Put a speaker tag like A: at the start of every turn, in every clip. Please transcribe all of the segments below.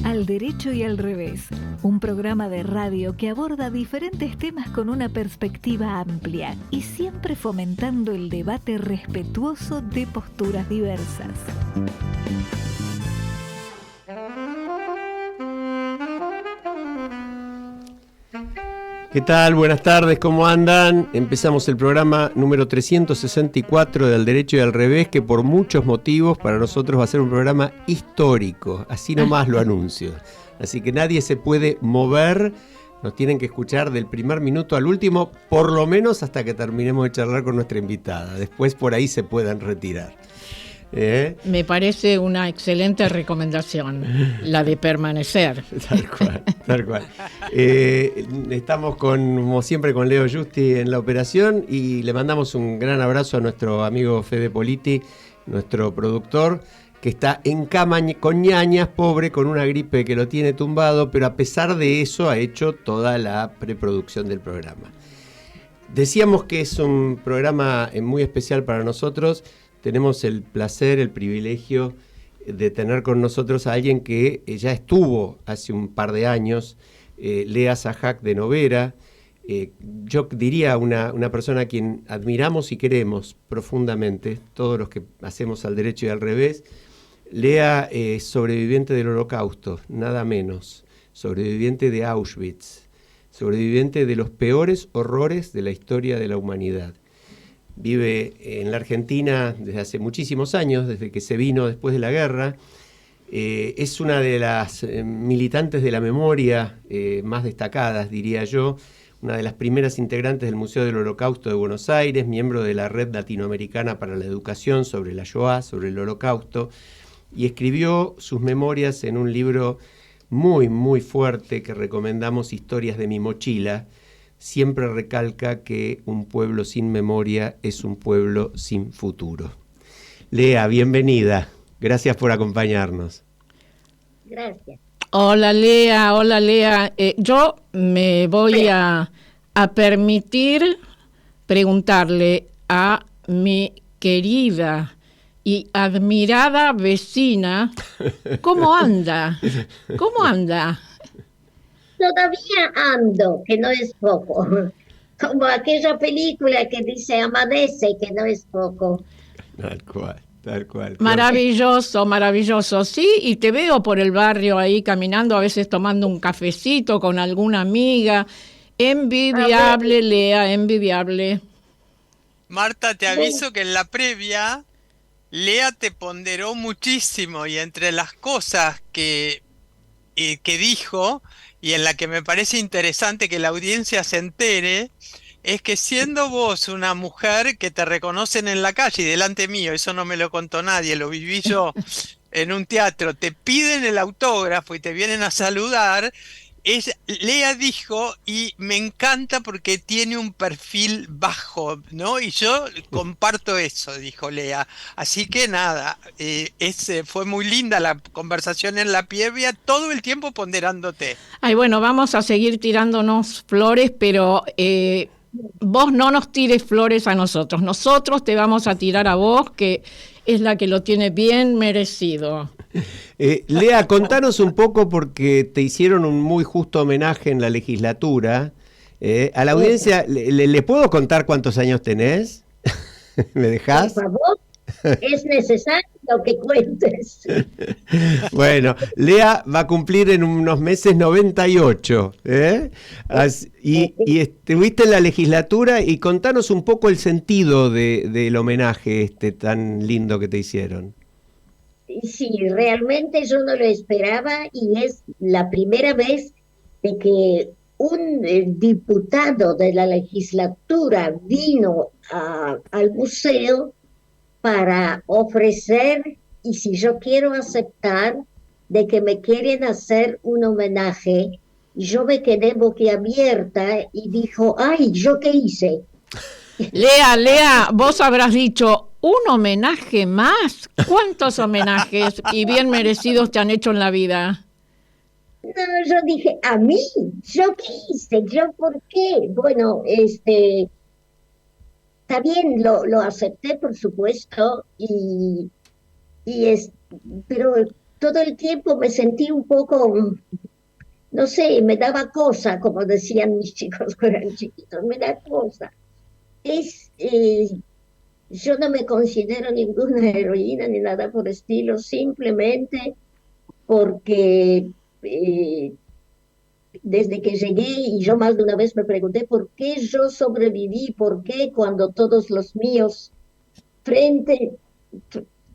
A: Al Derecho y al Revés, un programa de radio que aborda diferentes temas con una perspectiva amplia y siempre fomentando el debate respetuoso de posturas diversas.
B: ¿Qué tal? Buenas tardes, ¿cómo andan? Empezamos el programa número 364 de Al Derecho y al Revés, que por muchos motivos para nosotros va a ser un programa histórico, así nomás lo anuncio. Así que nadie se puede mover, nos tienen que escuchar del primer minuto al último, por lo menos hasta que terminemos de charlar con nuestra invitada. Después por ahí se puedan retirar.
C: Me parece una excelente recomendación, la de permanecer.
B: Tal cual. Estamos como siempre con Leo Justi en la operación y le mandamos un gran abrazo a nuestro amigo Fede Politi, nuestro productor, que está en cama con ñañas, pobre, con una gripe que lo tiene tumbado, pero a pesar de eso ha hecho toda la preproducción del programa. Decíamos que es un programa muy especial para nosotros. Tenemos el placer, el privilegio de tener con nosotros a alguien que ya estuvo hace un par de años, Lea Sajak de Noguera. Yo diría una persona a quien admiramos y queremos profundamente, todos los que hacemos Al Derecho y al Revés. Lea es sobreviviente del Holocausto, nada menos, sobreviviente de Auschwitz, sobreviviente de los peores horrores de la historia de la humanidad. Vive en la Argentina desde hace muchísimos años, desde que se vino después de la guerra. Es una de las militantes de la memoria más destacadas, diría yo, una de las primeras integrantes del Museo del Holocausto de Buenos Aires, miembro de la Red Latinoamericana para la Educación sobre la Shoah, sobre el Holocausto, y escribió sus memorias en un libro muy, muy fuerte que recomendamos, Historias de mi mochila. Siempre recalca que un pueblo sin memoria es un pueblo sin futuro. Lea, bienvenida. Gracias por acompañarnos.
D: Gracias.
C: Hola Lea. Yo me voy a permitir preguntarle a mi querida y admirada vecina, ¿cómo anda?
D: Todavía ando, que no es poco. Como aquella película que dice amanece, que no es poco.
B: Tal cual.
C: Maravilloso. Sí, y te veo por el barrio ahí caminando, a veces tomando un cafecito con alguna amiga. Envidiable, Lea, envidiable.
E: Marta, te aviso que en la previa Lea te ponderó muchísimo y entre las cosas que dijo y en la que me parece interesante que la audiencia se entere, es que siendo vos una mujer que te reconocen en la calle y delante mío, eso no me lo contó nadie, lo viví yo en un teatro, te piden el autógrafo y te vienen a saludar, Lea dijo, y me encanta porque tiene un perfil bajo, ¿no? Y yo comparto eso, dijo Lea. Así que nada, fue muy linda la conversación en la previa, todo el tiempo ponderándote.
C: Ay, bueno, vamos a seguir tirándonos flores, pero vos no nos tires flores a nosotros. Nosotros te vamos a tirar a vos, que es la que lo tiene bien merecido.
B: Lea, contanos un poco, porque te hicieron un muy justo homenaje en la legislatura. A la audiencia, ¿le puedo contar cuántos años tenés? ¿Me dejás?
D: Por favor, es necesario que cuentes.
B: Bueno, Lea va a cumplir en unos meses 98. Y estuviste en la legislatura, y contanos un poco el sentido del homenaje tan lindo que te hicieron.
D: Sí, realmente yo no lo esperaba y es la primera vez de que un diputado de la legislatura vino al museo para ofrecer, y si yo quiero aceptar, de que me quieren hacer un homenaje. Y yo me quedé boquiabierta y dijo, ay, ¿yo qué hice?
C: Lea, vos habrás dicho, ¿un homenaje más? ¿Cuántos homenajes y bien merecidos te han hecho en la vida?
D: No, yo dije, ¿a mí? ¿Yo qué hice? ¿Yo por qué? Bueno, está bien, lo acepté, por supuesto, pero todo el tiempo me sentí un poco, no sé, me daba cosa, como decían mis chicos cuando eran chiquitos, me da cosa. Es, yo no me considero ninguna heroína ni nada por estilo, simplemente porque desde que llegué, y yo más de una vez me pregunté por qué yo sobreviví, por qué cuando todos los míos frente,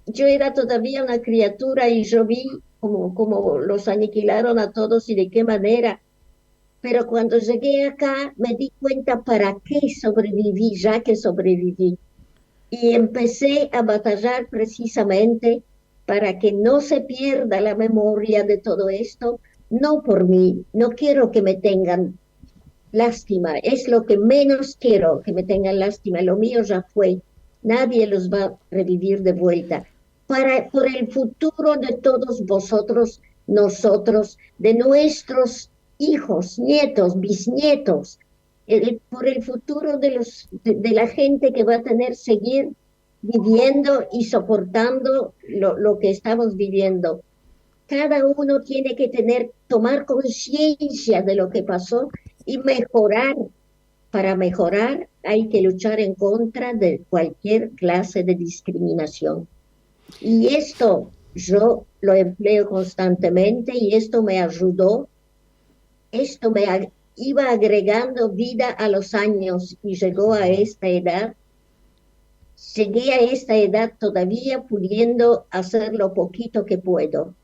D: yo era todavía una criatura y yo vi como los aniquilaron a todos y de qué manera. Pero cuando llegué acá me di cuenta para qué sobreviví, ya que sobreviví. Y empecé a batallar precisamente para que no se pierda la memoria de todo esto, no por mí, no quiero que me tengan lástima, es lo que menos quiero, que me tengan lástima, lo mío ya fue, nadie los va a revivir de vuelta. Por el futuro de todos vosotros, nosotros, de nuestros hijos, nietos, bisnietos, por el futuro de la gente que va a tener seguir viviendo y soportando lo que estamos viviendo. Cada uno tiene que tomar conciencia de lo que pasó y mejorar. Para mejorar hay que luchar en contra de cualquier clase de discriminación. Y esto yo lo empleo constantemente y esto me ayudó, iba agregando vida a los años y llegó a esta edad. Llegué a esta edad todavía pudiendo hacer lo poquito que puedo.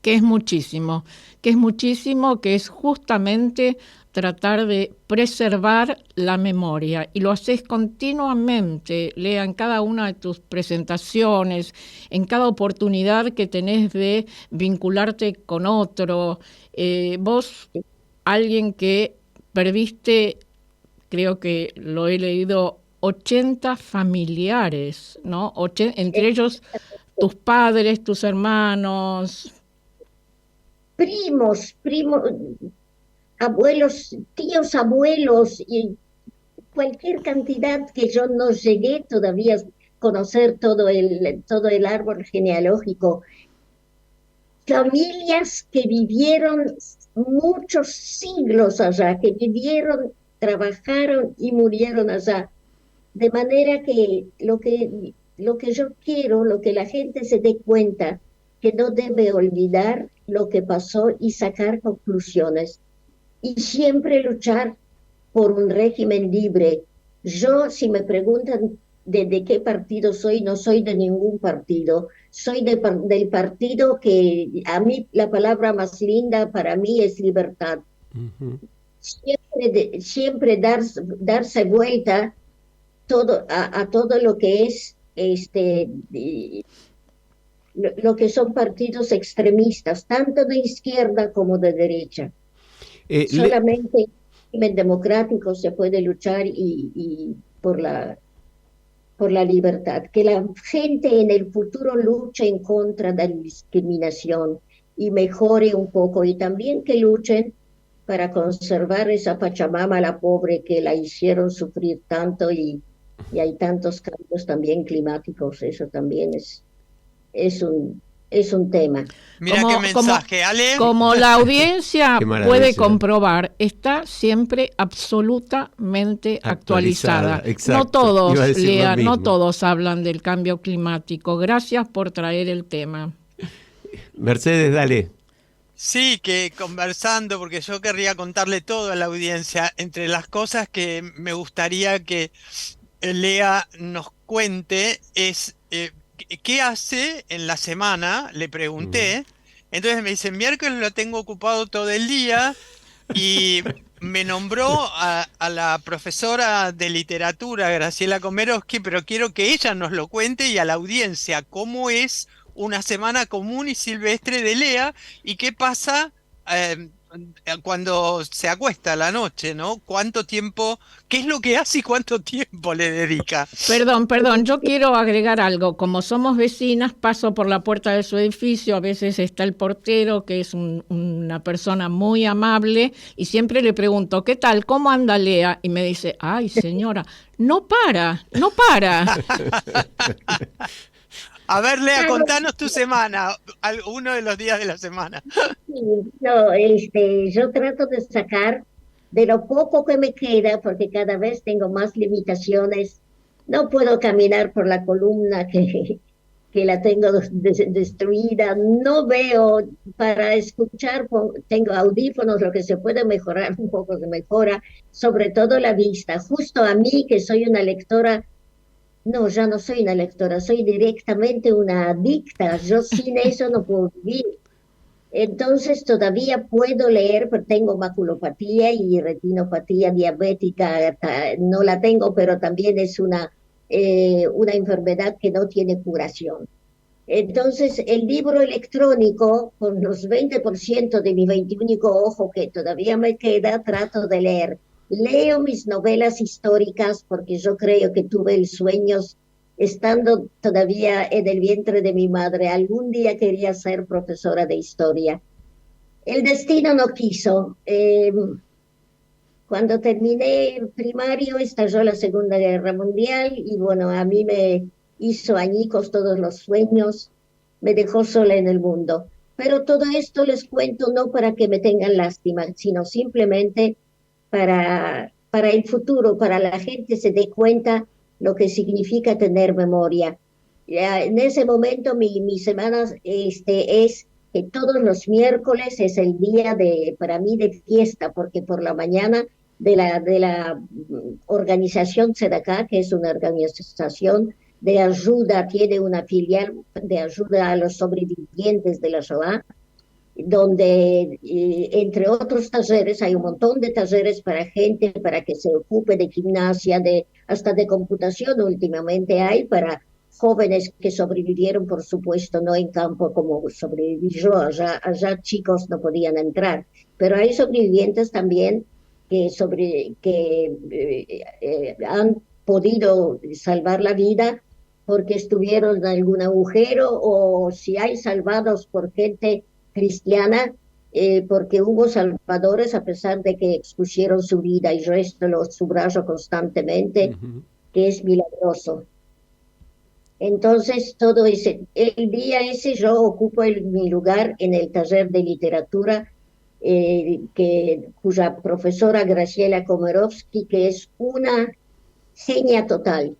C: Que es muchísimo, que es justamente tratar de preservar la memoria, y lo haces continuamente, Lea, en cada una de tus presentaciones, en cada oportunidad que tenés de vincularte con otro. Vos, alguien que perdiste, creo que lo he leído, 80 familiares, ¿no? Entre ellos tus padres, tus hermanos,
D: primos, abuelos, tíos, abuelos y cualquier cantidad que yo no llegué todavía a conocer todo el árbol genealógico. Familias que vivieron muchos siglos allá, que vivieron, trabajaron y murieron allá. De manera que lo que yo quiero, lo que la gente se dé cuenta, que no debe olvidar lo que pasó y sacar conclusiones. Y siempre luchar por un régimen libre. Yo, si me preguntan de qué partido soy, no soy de ningún partido. Soy del partido que a mí la palabra más linda para mí es libertad. Uh-huh. Siempre darse vuelta a todo lo que es lo que son partidos extremistas, tanto de izquierda como de derecha. Solamente en democrático se puede luchar y por la libertad. Que la gente en el futuro luche en contra de la discriminación y mejore un poco, y también que luchen para conservar esa Pachamama, la pobre, que la hicieron sufrir tanto, y hay tantos cambios también climáticos. Eso también es un tema.
E: Mira qué mensaje, Ale.
C: Como la audiencia puede comprobar, está siempre absolutamente actualizada.
B: Exacto.
C: No todos, Lea, no todos hablan del cambio climático. Gracias por traer el tema.
B: Mercedes, dale.
E: Sí, que conversando, porque yo querría contarle todo a la audiencia, entre las cosas que me gustaría que Lea nos cuente es ¿qué hace en la semana? Le pregunté. Entonces me dice, miércoles lo tengo ocupado todo el día, y me nombró a la profesora de literatura, Graciela Komerovsky, pero quiero que ella nos lo cuente, y a la audiencia, cómo es una semana común y silvestre de Lea, y qué pasa cuando se acuesta a la noche, ¿no? ¿Cuánto tiempo, qué es lo que hace y cuánto tiempo le dedica?
C: Perdón, yo quiero agregar algo. Como somos vecinas, paso por la puerta de su edificio, a veces está el portero, que es una persona muy amable, y siempre le pregunto, ¿qué tal? ¿Cómo anda Lea? Y me dice, ay señora, no para.
E: A ver, Lea, contanos tu semana, uno de los días de la semana.
D: Sí, no, yo trato de sacar de lo poco que me queda, porque cada vez tengo más limitaciones. No puedo caminar por la columna que la tengo destruida. No veo para escuchar, tengo audífonos, lo que se puede mejorar un poco se mejora, sobre todo la vista. Justo a mí, que soy una lectora. No, ya no soy una lectora, soy directamente una adicta. Yo sin eso no puedo vivir. Entonces todavía puedo leer, pero tengo maculopatía y retinopatía diabética. No la tengo, pero también es una enfermedad que no tiene curación. Entonces, el libro electrónico, con los 20% de mi 21 ojo que todavía me queda, trato de leer. Leo mis novelas históricas porque yo creo que tuve el sueño, estando todavía en el vientre de mi madre, algún día quería ser profesora de historia. El destino no quiso. Cuando terminé el primario estalló la Segunda Guerra Mundial y bueno, a mí me hizo añicos todos los sueños, me dejó sola en el mundo. Pero todo esto les cuento no para que me tengan lástima, sino simplemente para el futuro, para la gente se dé cuenta lo que significa tener memoria. Ya, en ese momento mi semana es que todos los miércoles es el día para mí de fiesta, porque por la mañana de la organización Tzedakah, que es una organización de ayuda, tiene una filial de ayuda a los sobrevivientes de la Shoah, donde entre otros talleres, hay un montón de talleres para gente, para que se ocupe de gimnasia, hasta de computación últimamente hay para jóvenes que sobrevivieron, por supuesto, no en campo como sobreviví yo, allá chicos no podían entrar, pero hay sobrevivientes también que han podido salvar la vida porque estuvieron en algún agujero, o si hay salvados por gente cristiana, porque hubo salvadores a pesar de que expusieron su vida, y yo esto lo subrayo constantemente, que es milagroso. Entonces, el día ese yo ocupo mi lugar en el taller de literatura, cuya profesora Graciela Komarovsky, que es una genia total,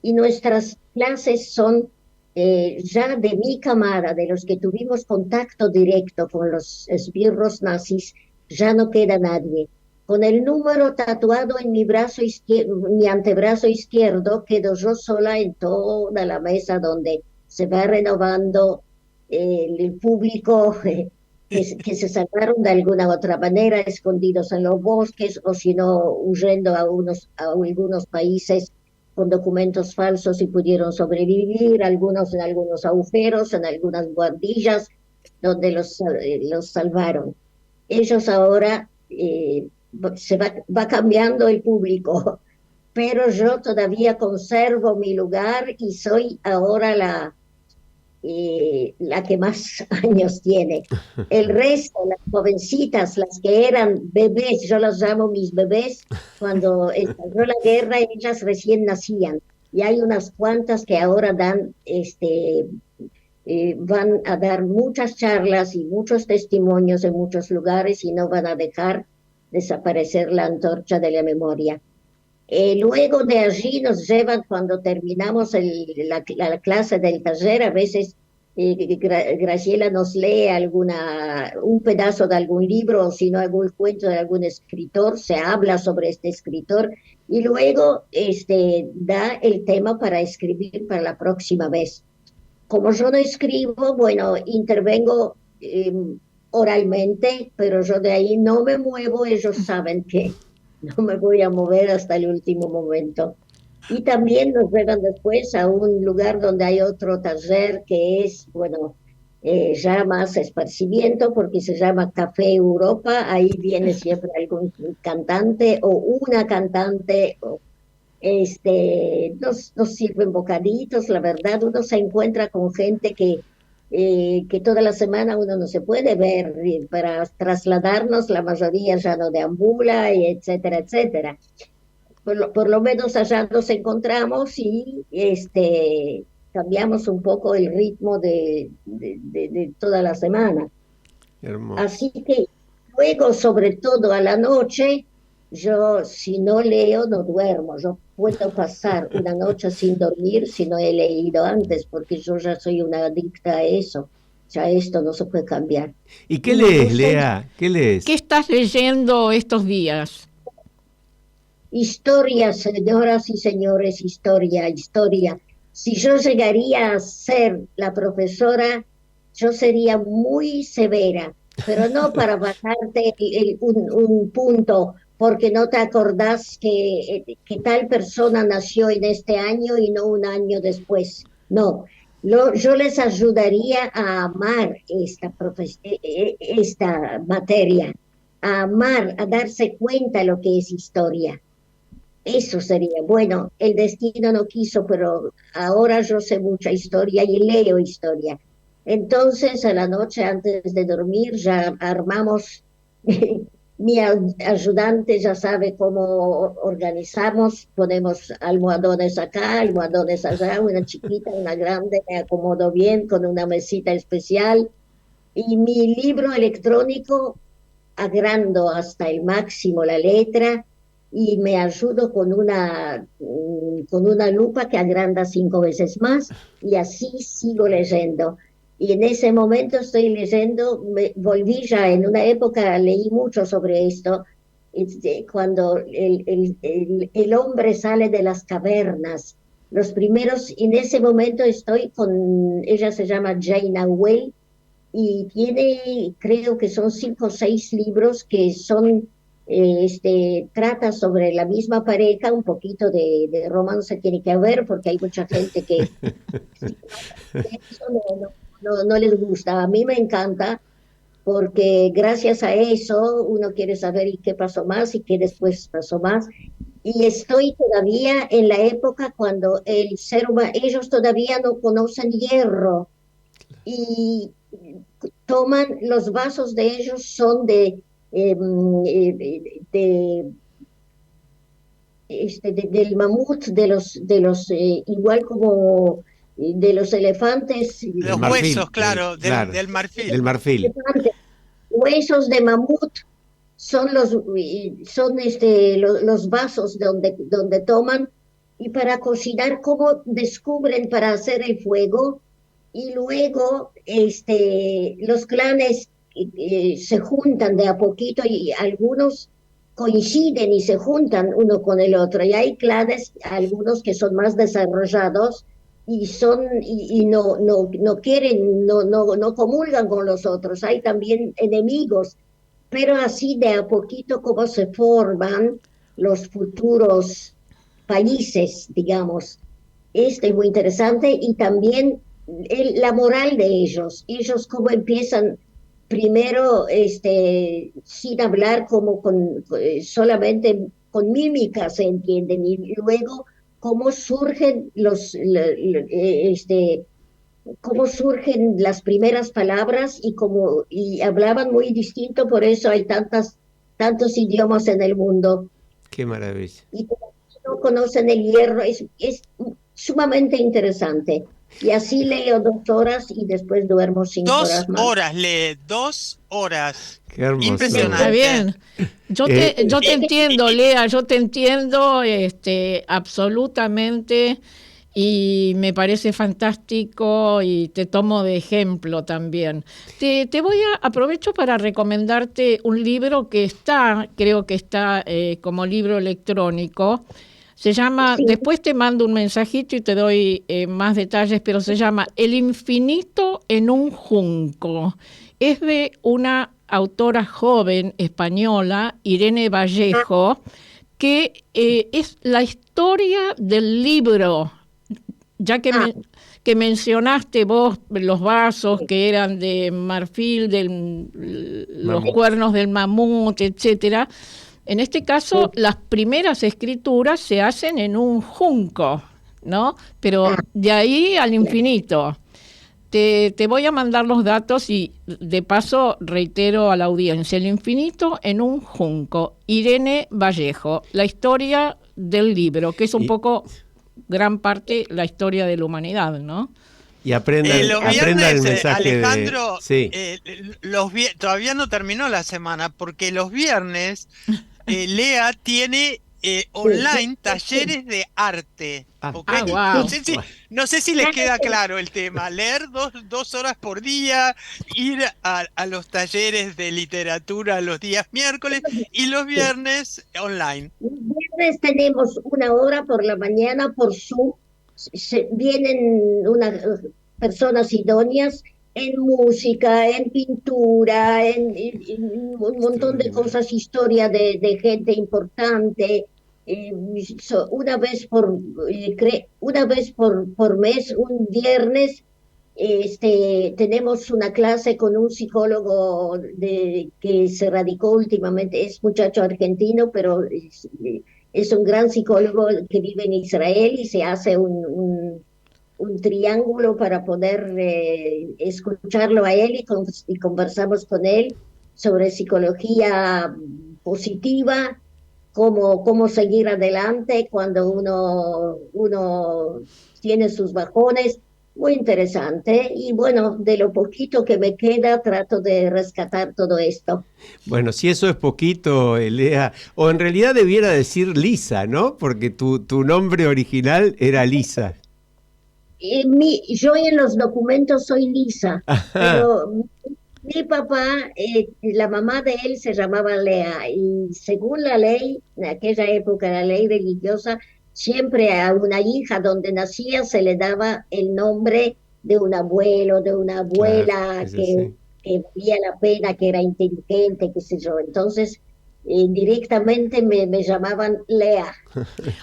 D: y nuestras clases son ya de mi camada, de los que tuvimos contacto directo con los esbirros nazis, ya no queda nadie. Con el número tatuado en mi antebrazo izquierdo, quedo yo sola en toda la mesa donde se va renovando el público que se salvaron de alguna otra manera, escondidos en los bosques, o si no, huyendo a algunos países con documentos falsos y pudieron sobrevivir, algunos en algunos agujeros, en algunas guardillas, donde los salvaron. Ellos ahora se va cambiando el público, pero yo todavía conservo mi lugar y soy ahora la que más años tiene. El resto, las jovencitas, las que eran bebés, yo las llamo mis bebés, cuando estalló la guerra, ellas recién nacían. Y hay unas cuantas que ahora van a dar muchas charlas y muchos testimonios en muchos lugares, y no van a dejar desaparecer la antorcha de la memoria. Luego de allí nos llevan, cuando terminamos la clase del taller, a veces Graciela nos lee un pedazo de algún libro, o si no algún cuento de algún escritor, se habla sobre este escritor, y luego da el tema para escribir para la próxima vez. Como yo no escribo, bueno, intervengo oralmente, pero yo de ahí no me muevo, ellos saben que no me voy a mover hasta el último momento. Y también nos llevan después a un lugar donde hay otro taller que es, bueno, ya más esparcimiento, porque se llama Café Europa. Ahí viene siempre algún cantante o una cantante. Nos sirven bocaditos, la verdad, uno se encuentra con gente que toda la semana uno no se puede ver, para trasladarnos la mayoría ya no deambula, y etcétera, etcétera. Por lo menos allá nos encontramos, y cambiamos un poco el ritmo de toda la semana.
B: Hermoso.
D: Así que luego, sobre todo a la noche, yo si no leo no duermo. Yo puedo pasar una noche sin dormir si no he leído antes, porque yo ya soy una adicta a eso. Ya esto no se puede cambiar.
B: ¿Y qué
D: Y me
B: lees,
D: gusta
B: Lea? ¿Qué lees?
C: ¿Qué estás leyendo estos días?
D: historia, señoras y señores, historia, historia. Si yo llegaría a ser la profesora, yo sería muy severa, pero no para bajarte un punto, porque no te acordás que tal persona nació en este año y no un año después. No, yo les ayudaría a amar esta materia, a amar, a darse cuenta lo que es historia. Eso sería, bueno, el destino no quiso, pero ahora yo sé mucha historia y leo historia. Entonces, a la noche antes de dormir ya armamos, mi ayudante ya sabe cómo organizamos, ponemos almohadones acá, almohadones allá, una chiquita, una grande, me acomodo bien con una mesita especial. Y mi libro electrónico agrando hasta el máximo la letra y me ayudo con una lupa que agranda 5 veces más y así sigo leyendo. Y en ese momento estoy leyendo, volví ya en una época, leí mucho sobre esto, cuando el hombre sale de las cavernas. Los primeros, en ese momento estoy con, ella se llama Jane Auel, y tiene, creo que son 5 o 6 libros que son, trata sobre la misma pareja, un poquito de romance tiene que haber, porque hay mucha gente que eso no les gusta. A mí me encanta, porque gracias a eso uno quiere saber y qué pasó más y qué después pasó más. Y estoy todavía en la época cuando el ser humano, ellos todavía no conocen hierro y toman los vasos de ellos son del mamut, igual como de los elefantes,
E: Los
B: marfil,
E: huesos, claro,
B: claro,
E: del marfil.
B: del marfil.
D: huesos de mamut son los vasos donde toman y para cocinar, cómo descubren para hacer el fuego y luego los clanes se juntan de a poquito y algunos coinciden y se juntan uno con el otro y hay clanes, algunos que son más desarrollados y no quieren, no comulgan con los otros, hay también enemigos, pero así de a poquito como se forman los futuros países, digamos. Esto es muy interesante y también la moral de ellos cómo empiezan primero sin hablar, como solamente con mímica se entienden y luego cómo surgen cómo surgen las primeras palabras y hablaban muy distinto, por eso hay tantos idiomas en el mundo.
B: Qué maravilla.
D: Y como no conocen el hierro, es sumamente interesante. Y así leo 2 horas y después duermo 5 horas más.
E: 2 horas, lee, 2 horas.
B: Qué hermoso.
E: Impresionante.
C: Está bien. Yo te entiendo, Lea, yo te entiendo absolutamente y me parece fantástico y te tomo de ejemplo también. Te aprovecho para recomendarte un libro que creo que está como libro electrónico. Se llama,
D: Sí.
C: después te mando un mensajito y te doy más detalles, pero se llama El infinito en un junco. Es de una autora joven española, Irene Vallejo, que es la historia del libro, ya que mencionaste vos los vasos que eran de marfil, los cuernos del mamut, etcétera. En este caso, las primeras escrituras se hacen en un junco, ¿no? Pero de ahí al infinito. Te voy a mandar los datos y de paso reitero a la audiencia, El infinito en un junco, Irene Vallejo, la historia del libro, que es un poco gran parte la historia de la humanidad, ¿no?
B: Y aprendan,
E: Los
B: aprendan
E: viernes,
B: el mensaje
E: Alejandro,
B: sí.
E: Todavía no terminó la semana, porque los viernes Lea tiene online talleres de arte. ¿Ok?
C: Wow.
E: No sé si les queda claro el tema. Leer 2 horas por día, ir a los talleres de literatura los días miércoles y los viernes online.
D: Los viernes tenemos 1 hora por la mañana por Zoom. Vienen unas personas idóneas en música, en pintura, en un montón de cosas, historia de gente importante. Una vez por mes, un viernes, tenemos una clase con un psicólogo que se radicó últimamente, es muchacho argentino, pero es un gran psicólogo que vive en Israel y se hace un triángulo para poder escucharlo a él y conversamos con él sobre psicología positiva, cómo seguir adelante cuando uno tiene sus bajones. Muy interesante. Y bueno, de lo poquito que me queda, trato de rescatar todo esto.
B: Bueno, si eso es poquito, Lea, o en realidad debiera decir Lisa, ¿no? Porque tu nombre original era Lisa.
D: Yo en los documentos soy Lisa, pero mi papá, la mamá de él se llamaba Lea, y según la ley, en aquella época, la ley religiosa, siempre a una hija donde nacía se le daba el nombre de un abuelo, de una abuela que valía la pena, que era inteligente, qué sé yo. Entonces, directamente me llamaban Lea.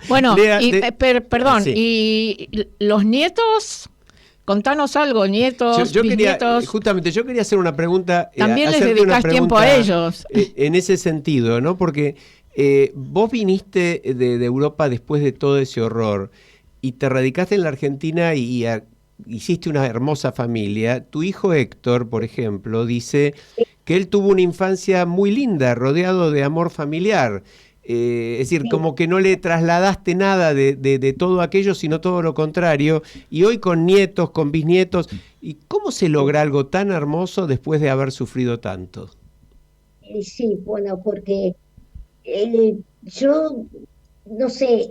C: Bueno,
B: Lea,
C: perdón,
B: sí.
C: ¿y los nietos? Contanos algo, nietos, bisnietos.
B: Justamente, yo quería hacer una pregunta.
C: También les dedicás tiempo a ellos.
B: En ese sentido, ¿no? Porque vos viniste de Europa después de todo ese horror y te radicaste en la Argentina y hiciste una hermosa familia. Tu hijo Héctor, por ejemplo, dice que él tuvo una infancia muy linda, rodeado de amor familiar. Es decir, como que no le trasladaste nada de todo aquello, sino todo lo contrario. Y hoy con nietos, con bisnietos. ¿Y cómo se logra algo tan hermoso después de haber sufrido tanto?
D: Sí, bueno, porque yo, no sé,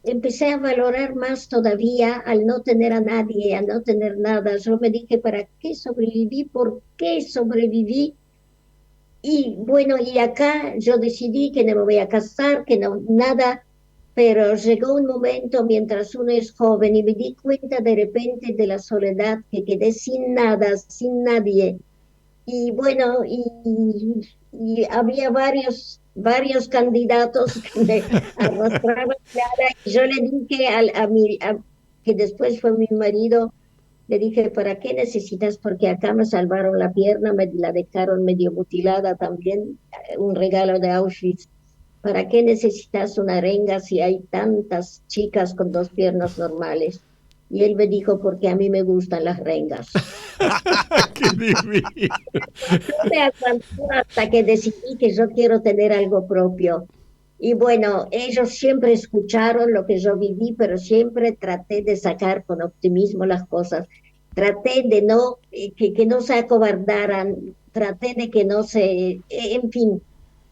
D: empecé a valorar más todavía al no tener a nadie, al no tener nada. Yo me dije, ¿para qué sobreviví? ¿Por qué sobreviví? Y bueno, y acá yo decidí que no me voy a casar, que no, nada, pero llegó un momento mientras uno es joven y me di cuenta de repente de la soledad, que quedé sin nada, sin nadie. Y bueno, y había varios candidatos que me arrastraban, y yo le dije que después fue mi marido, le dije, ¿para qué necesitas? Porque acá me salvaron la pierna, me la dejaron medio mutilada también, un regalo de Auschwitz. ¿Para qué necesitas una arenga si hay tantas chicas con 2 piernas normales? Y él me dijo, porque a mí me gustan las rengas.
B: ¡Qué divino!
D: No me aguantó hasta que decidí que yo quiero tener algo propio. Y bueno, ellos siempre escucharon lo que yo viví, pero siempre traté de sacar con optimismo las cosas. Traté de no, que no se acobardaran, traté de que no se, en fin.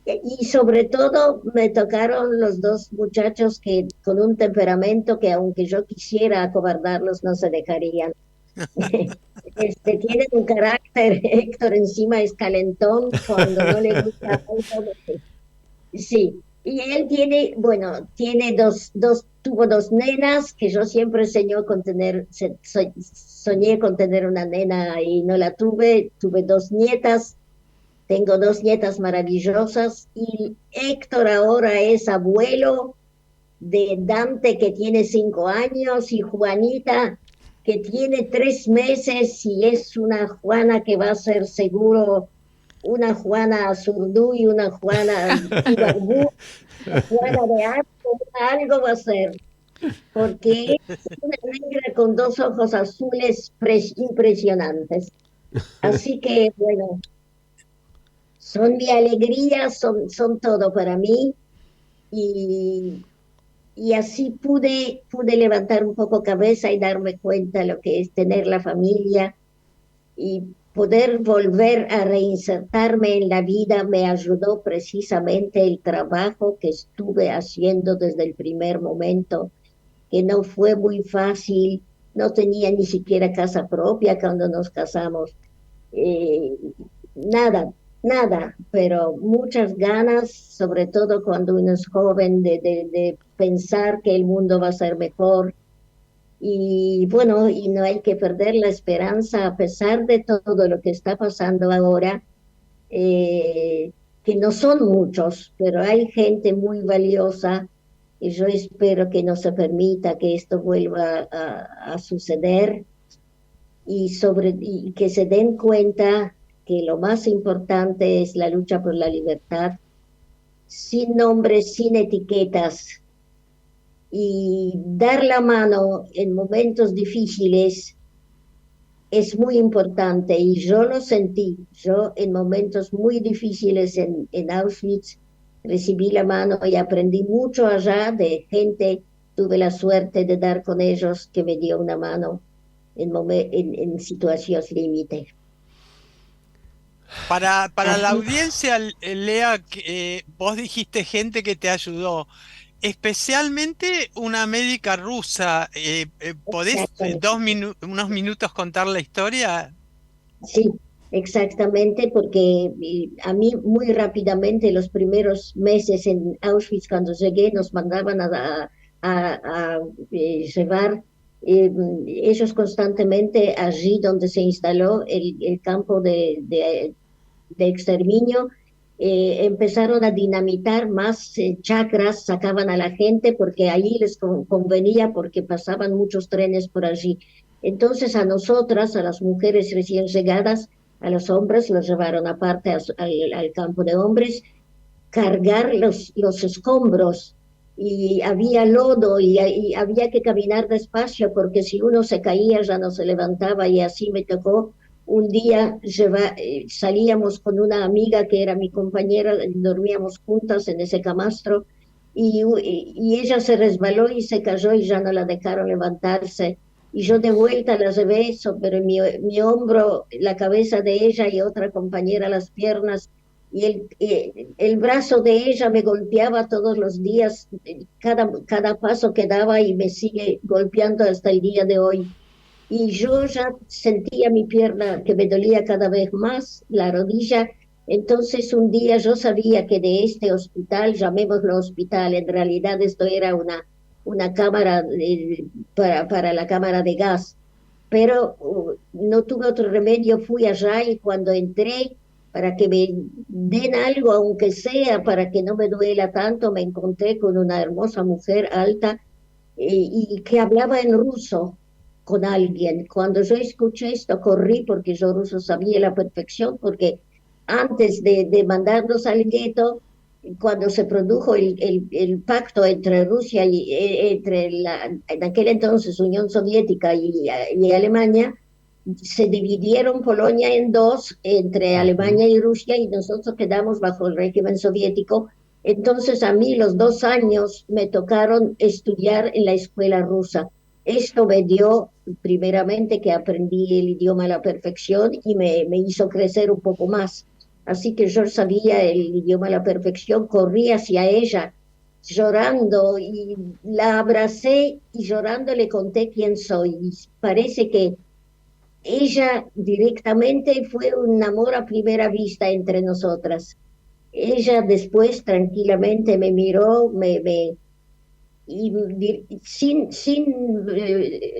D: Y sobre todo me tocaron los 2 muchachos que con un temperamento que aunque yo quisiera acobardarlos no se dejarían. Tienen un carácter, Héctor encima es calentón cuando no le gusta algo. Sí, y él tiene, bueno, tuvo 2 nenas que yo siempre soñé con tener una nena y no la tuve. Tuve 2 nietas, tengo 2 nietas maravillosas, y Héctor ahora es abuelo de Dante, que tiene 5 años, y Juanita, que tiene 3 meses, y es una Juana que va a ser seguro una Juana Zurdú y una Juana Ibarbú, Juana de algo va a ser, porque es una negra con 2 ojos azules impresionantes. Así que, bueno, son mi alegría, son todo para mí, y y así pude levantar un poco cabeza y darme cuenta lo que es tener la familia y poder volver a reinsertarme en la vida. Me ayudó precisamente el trabajo que estuve haciendo desde el primer momento, que no fue muy fácil. No tenía ni siquiera casa propia cuando nos casamos. Eh, nada, nada, pero muchas ganas, sobre todo cuando uno es joven, de pensar que el mundo va a ser mejor. Y bueno, y no hay que perder la esperanza a pesar de todo lo que está pasando ahora, eh, que no son muchos, pero hay gente muy valiosa y yo espero que no se permita que esto vuelva a suceder y que se den cuenta que lo más importante es la lucha por la libertad, sin nombres, sin etiquetas, y dar la mano en momentos difíciles es muy importante y yo lo sentí. Yo en momentos muy difíciles en Auschwitz recibí la mano y aprendí mucho allá de gente. Tuve la suerte de dar con ellos que me dio una mano en situaciones límite.
E: Para la
D: Así,
E: audiencia, Lea, vos dijiste gente que te ayudó, especialmente una médica rusa. ¿Podés
D: exactamente.
E: unos minutos contar la historia?
D: Sí, exactamente, porque a mí muy rápidamente los primeros meses en Auschwitz, cuando llegué, nos mandaban a llevar ellos constantemente allí donde se instaló el campo de exterminio. Empezaron a dinamitar más chacras, sacaban a la gente porque ahí les convenía, porque pasaban muchos trenes por allí. Entonces a nosotras, a las mujeres recién llegadas, a los hombres los llevaron aparte al campo de hombres, cargar los escombros, y había lodo y había que caminar despacio porque si uno se caía ya no se levantaba, y así me tocó un día salíamos con una amiga que era mi compañera, dormíamos juntas en ese camastro, y ella se resbaló y se cayó y ya no la dejaron levantarse. Y yo de vuelta la llevé sobre mi hombro, la cabeza de ella, y otra compañera las piernas, y el brazo de ella me golpeaba todos los días, cada paso que daba, y me sigue golpeando hasta el día de hoy. Y yo ya sentía mi pierna que me dolía cada vez más, la rodilla. Entonces un día yo sabía que de este hospital, llamémoslo hospital, en realidad esto era una cámara para la cámara de gas, pero no tuve otro remedio, fui allá, y cuando entré, para que me den algo, aunque sea para que no me duela tanto, me encontré con una hermosa mujer alta, y que hablaba en ruso con alguien. Cuando yo escuché esto, corrí porque yo ruso sabía a la perfección, porque antes de mandarnos al gueto, cuando se produjo el pacto entre Rusia entre en aquel entonces Unión Soviética y Alemania, se dividieron Polonia en dos, entre
B: Ujú.
D: Alemania y Rusia, y nosotros quedamos bajo el régimen soviético. Entonces a mí los 2 años me tocaron estudiar en la escuela rusa. Esto me dio, primeramente, que aprendí el idioma a la perfección y me hizo crecer un poco más. Así que yo sabía el idioma a la perfección, corrí hacia ella llorando y la abracé, y llorando le conté quién soy. Y parece que ella directamente fue un amor a primera vista entre nosotras. Ella después tranquilamente me miró, sin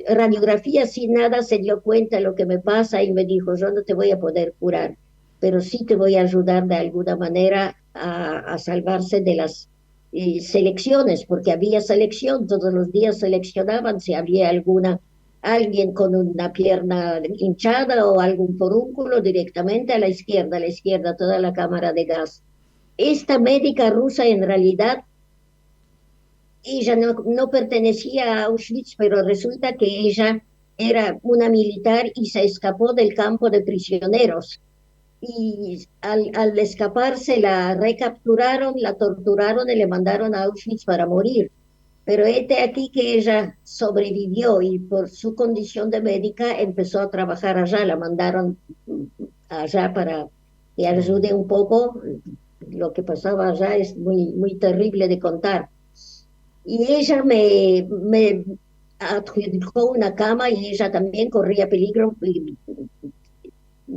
D: radiografía, sin nada, se dio cuenta de lo que me pasa y me dijo: yo no te voy a poder curar, pero sí te voy a ayudar de alguna manera a salvarse de las selecciones, porque había selección, todos los días seleccionaban si había alguien con una pierna hinchada o algún forúnculo, directamente a la izquierda toda la cámara de gas. Esta médica rusa, en realidad, ella no pertenecía a Auschwitz, pero resulta que ella era una militar y se escapó del campo de prisioneros. Y al escaparse la recapturaron, la torturaron y le mandaron a Auschwitz para morir. Pero este aquí que ella sobrevivió y por su condición de médica empezó a trabajar allá, la mandaron allá para que ayude un poco. Lo que pasaba allá es muy terrible de contar. Y ella me adjudicó una cama y ella también corría peligro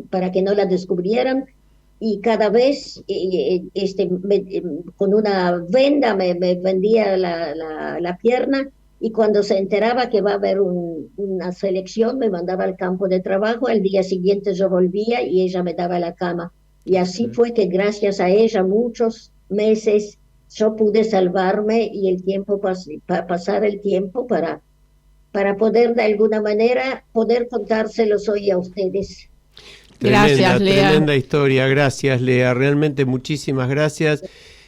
D: para que no la descubrieran. Y cada vez con una venda me vendía la pierna, y cuando se enteraba que va a haber una selección me mandaba al campo de trabajo, al día siguiente yo volvía y ella me daba la cama. Y así fue que gracias a ella muchos meses yo pude salvarme y el tiempo pasar el tiempo para poder de alguna manera poder contárselos hoy a ustedes.
C: Gracias, Lea.
B: Tremenda historia, gracias, Lea. Realmente muchísimas gracias.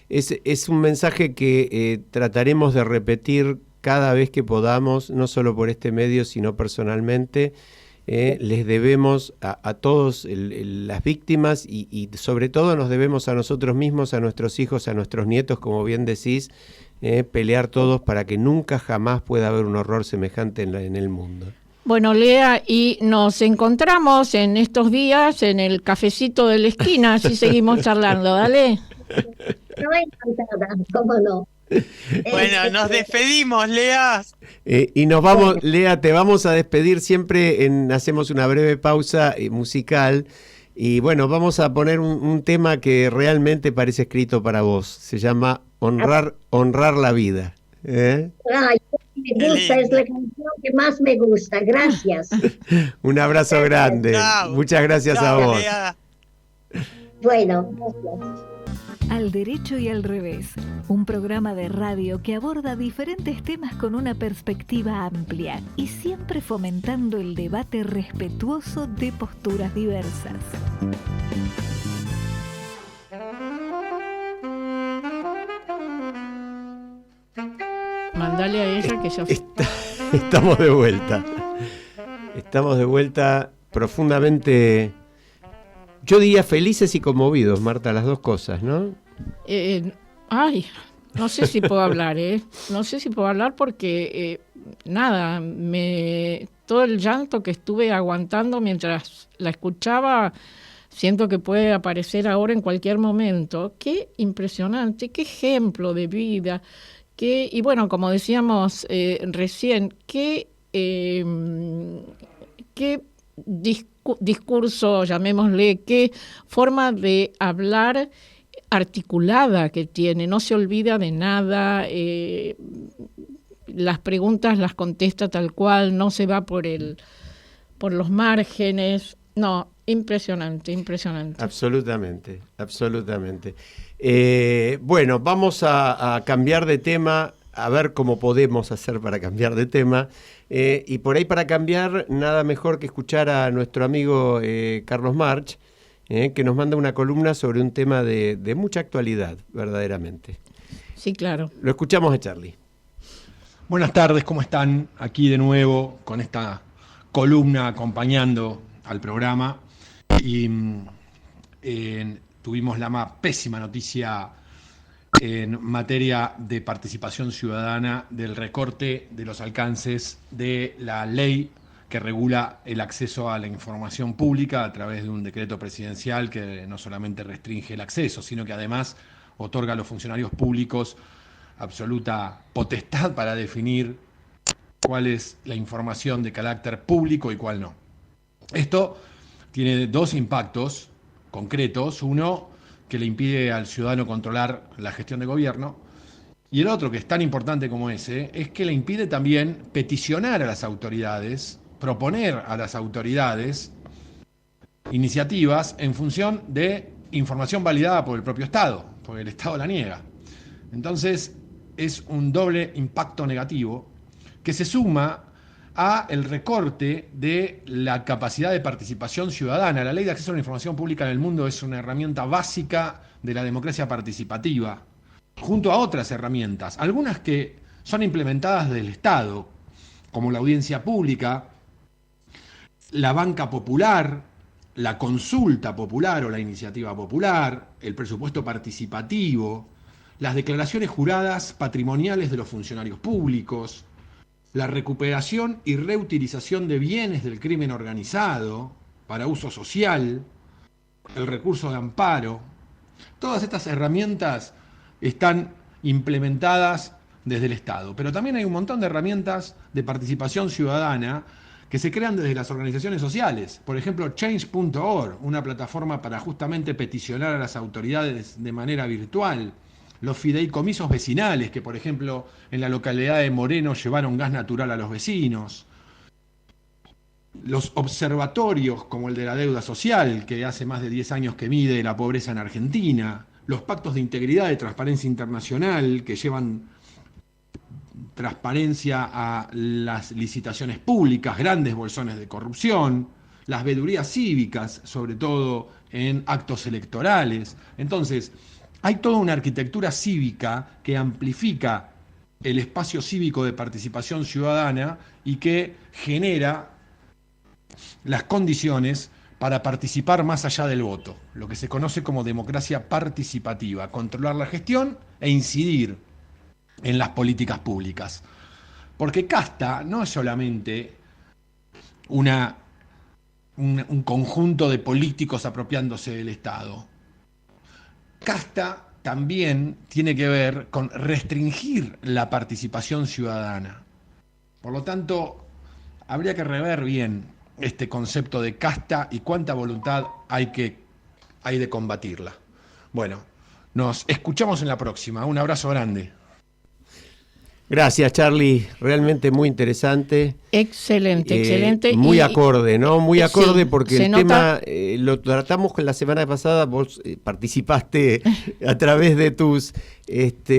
B: Es un mensaje que trataremos de repetir cada vez que podamos, no solo por este medio, sino personalmente. Les debemos a todos las víctimas y sobre todo nos debemos a nosotros mismos, a nuestros hijos, a nuestros nietos, como bien decís, pelear todos para que nunca jamás pueda haber un horror semejante en el mundo.
C: Bueno, Lea, y nos encontramos en estos días en el cafecito de la esquina, así seguimos charlando, dale.
D: No, encantada, cómo no.
E: Bueno, nos despedimos, Lea.
B: Y nos vamos, Lea, te vamos a despedir siempre, hacemos una breve pausa musical. Y bueno, vamos a poner un tema que realmente parece escrito para vos. Se llama Honrar la vida.
D: Ay, me gusta, es la canción que más me gusta. Gracias.
B: Un abrazo grande.
E: Chao.
B: Muchas gracias a vos.
E: Lea.
D: Bueno, gracias.
A: Al derecho y al revés, un programa de radio que aborda diferentes temas con una perspectiva amplia y siempre fomentando el debate respetuoso de posturas diversas.
C: Mandale a ella que ya...
B: Estamos de vuelta. Estamos de vuelta profundamente, yo diría felices y conmovidos, Marta, las dos cosas, ¿no?
C: Ay, no sé si puedo hablar, No sé si puedo hablar porque, nada, todo el llanto que estuve aguantando mientras la escuchaba, siento que puede aparecer ahora en cualquier momento. Qué impresionante, qué ejemplo de vida. Y bueno, como decíamos recién, qué discurso, llamémosle, qué forma de hablar articulada que tiene, no se olvida de nada, las preguntas las contesta tal cual, no se va por los márgenes, no, impresionante.
B: Absolutamente. Bueno, vamos a cambiar de tema, a ver cómo podemos hacer para cambiar de tema. Y por ahí para cambiar, nada mejor que escuchar a nuestro amigo Carlos March, que nos manda una columna sobre un tema de mucha actualidad, verdaderamente.
C: Sí, claro.
B: Lo escuchamos a Charlie.
F: Buenas tardes, ¿cómo están? Aquí de nuevo con esta columna acompañando al programa. Y tuvimos la pésima noticia en materia de participación ciudadana del recorte de los alcances de la ley que regula el acceso a la información pública a través de un decreto presidencial que no solamente restringe el acceso, sino que además otorga a los funcionarios públicos absoluta potestad para definir cuál es la información de carácter público y cuál no. Esto tiene dos impactos concretos. Uno, que le impide al ciudadano controlar la gestión de gobierno. Y el otro, que es tan importante como ese, es que le impide también peticionar a las autoridades, proponer a las autoridades iniciativas en función de información validada por el propio Estado, porque el Estado la niega. Entonces, es un doble impacto negativo que se suma a el recorte de la capacidad de participación ciudadana. La ley de acceso a la información pública en el mundo es una herramienta básica de la democracia participativa, junto a otras herramientas, algunas que son implementadas del Estado, como la audiencia pública, la banca popular, la consulta popular o la iniciativa popular, el presupuesto participativo, las declaraciones juradas patrimoniales de los funcionarios públicos, la recuperación y reutilización de bienes del crimen organizado para uso social, el recurso de amparo. Todas estas herramientas están implementadas desde el Estado, pero también hay un montón de herramientas de participación ciudadana que se crean desde las organizaciones sociales. Por ejemplo, Change.org, una plataforma para justamente peticionar a las autoridades de manera virtual. Los fideicomisos vecinales, que por ejemplo en la localidad de Moreno llevaron gas natural a los vecinos. Los observatorios como el de la deuda social, que hace más de 10 años que mide la pobreza en Argentina. Los pactos de integridad de Transparencia Internacional, que llevan transparencia a las licitaciones públicas, grandes bolsones de corrupción, las veedurías cívicas, sobre todo en actos electorales. Entonces, hay toda una arquitectura cívica que amplifica el espacio cívico de participación ciudadana y que genera las condiciones para participar más allá del voto, lo que se conoce como democracia participativa, controlar la gestión e incidir en las políticas públicas. Porque casta no es solamente un conjunto de políticos apropiándose del Estado. Casta también tiene que ver con restringir la participación ciudadana. Por lo tanto, habría que rever bien este concepto de casta y cuánta voluntad hay de combatirla. Bueno, nos escuchamos en la próxima. Un abrazo grande.
B: Gracias, Charlie. Realmente muy interesante.
C: Excelente, excelente.
B: Muy acorde, ¿no? Muy acorde, sí, porque el tema lo tratamos la semana pasada. Vos participaste a través de tus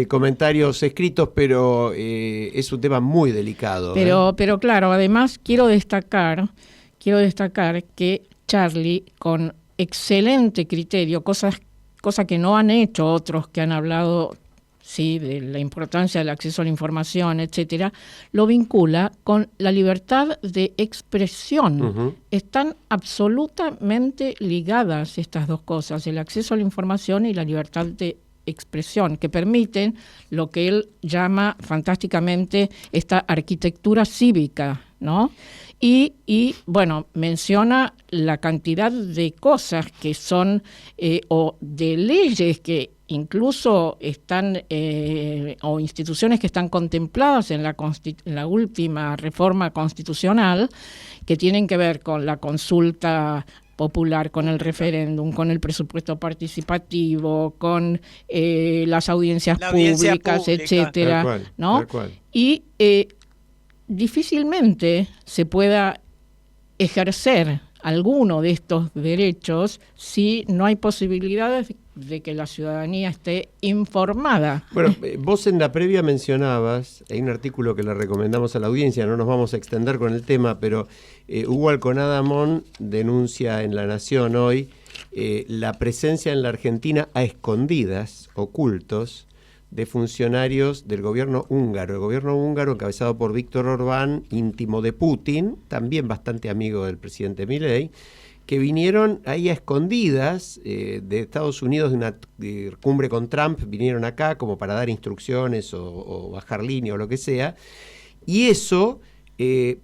B: comentarios escritos, pero es un tema muy delicado.
C: Pero claro, además quiero destacar que Charlie, con excelente criterio, cosa que no han hecho otros que han hablado, sí, de la importancia del acceso a la información, etcétera, lo vincula con la libertad de expresión. Uh-huh. Están absolutamente ligadas estas dos cosas, el acceso a la información y la libertad de expresión, que permiten lo que él llama fantásticamente esta arquitectura cívica, ¿no? Y bueno, menciona la cantidad de cosas que son, o de leyes que incluso están, o instituciones que están contempladas en la última reforma constitucional, que tienen que ver con la consulta popular, con el referéndum, con el presupuesto participativo, con las audiencias públicas, etcétera, tal cual, ¿no? Tal cual. Y difícilmente se pueda ejercer alguno de estos derechos si no hay posibilidades de que la ciudadanía esté informada.
B: Bueno, vos en la previa mencionabas, hay un artículo que le recomendamos a la audiencia, no nos vamos a extender con el tema, pero Hugo Alconada Mon denuncia en La Nación hoy la presencia en la Argentina a escondidas, ocultos, de funcionarios del gobierno húngaro. El gobierno húngaro encabezado por Víctor Orbán, íntimo de Putin, también bastante amigo del presidente Milei, que vinieron ahí a escondidas de Estados Unidos de una cumbre con Trump, vinieron acá como para dar instrucciones o bajar línea o lo que sea, y eso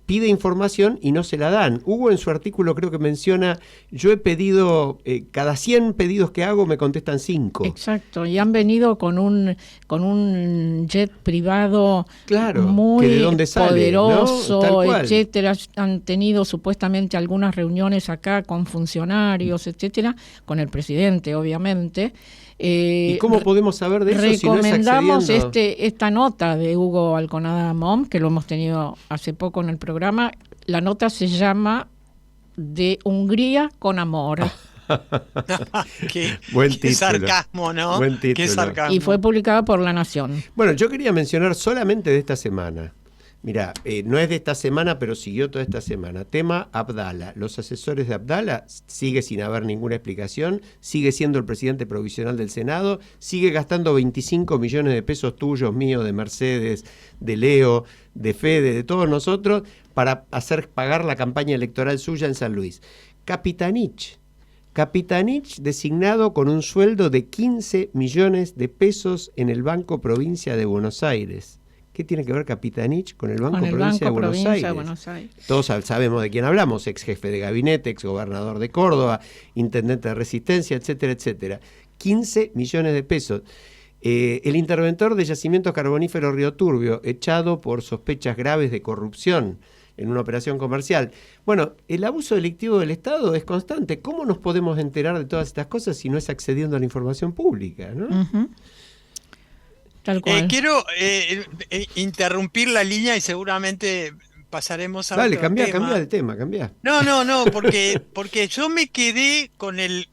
B: pide información y no se la dan. Hugo en su artículo creo que menciona, yo he pedido, cada 100 pedidos que hago me contestan 5.
C: Exacto, y han venido con un jet privado, claro, muy ¿de dónde sale, poderoso, ¿no? Etcétera. Han tenido supuestamente algunas reuniones acá con funcionarios, etcétera, con el presidente, obviamente.
B: ¿Y cómo podemos saber de eso
C: recomendamos
B: si no es accediendo?
C: Esta nota de Hugo Alconada Mon, que lo hemos tenido hace poco en el programa. La nota se llama De Hungría con amor.
E: Qué sarcasmo, ¿no?
B: Buen título.
E: Qué sarcasmo.
C: Y fue publicada por La Nación.
B: Bueno, yo quería mencionar solamente de esta semana. Mirá, no es de esta semana, pero siguió toda esta semana. Tema Abdala. Los asesores de Abdala, sigue sin haber ninguna explicación, sigue siendo el presidente provisional del Senado, sigue gastando 25 millones de pesos tuyos, míos, de Mercedes, de Leo, de Fede, de todos nosotros, para hacer pagar la campaña electoral suya en San Luis. Capitanich Capitanich designado con un sueldo de 15 millones de pesos en el Banco Provincia de Buenos Aires. ¿Qué tiene que ver Capitanich con el Banco Provincia de Buenos Aires? Todos sabemos de quién hablamos, ex jefe de gabinete, ex gobernador de Córdoba, intendente de Resistencia, etcétera, etcétera. 15 millones de pesos. El interventor de Yacimientos Carboníferos Río Turbio, echado por sospechas graves de corrupción en una operación comercial. Bueno, el abuso delictivo del Estado es constante. ¿Cómo nos podemos enterar de todas estas cosas si no es accediendo a la información pública, ¿no?
C: Uh-huh. Tal cual.
E: Quiero interrumpir la línea y seguramente pasaremos a
B: Dale,
E: otro tema.
B: cambia de tema, cambia.
E: No, porque yo me quedé con el